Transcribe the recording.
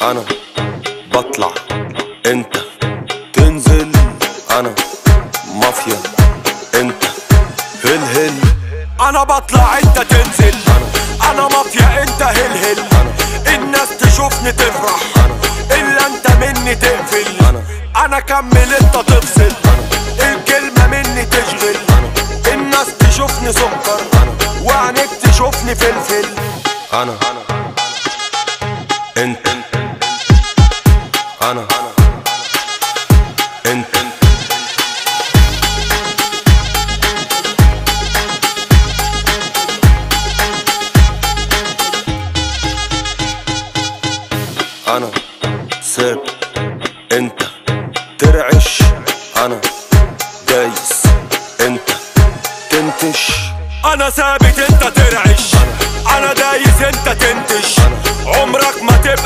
انا بطلع انت تنزل، انا مافيا انت هل هل. انا بطلع انت تنزل، انا مافيا انت هل هل. الناس تشوفني تفرح الا انت مني تقفل. انا كمل انت تفصل، الكلمة مني تشغل. الناس تشوفني سكر وعينيك تشوفني فلفل. انا انت انا انت انا ساب انت ترعش، انا دايس انت تنتش. انا ثابت انت ترعش، انا دايس انت تنتش. عمرك ما تبقى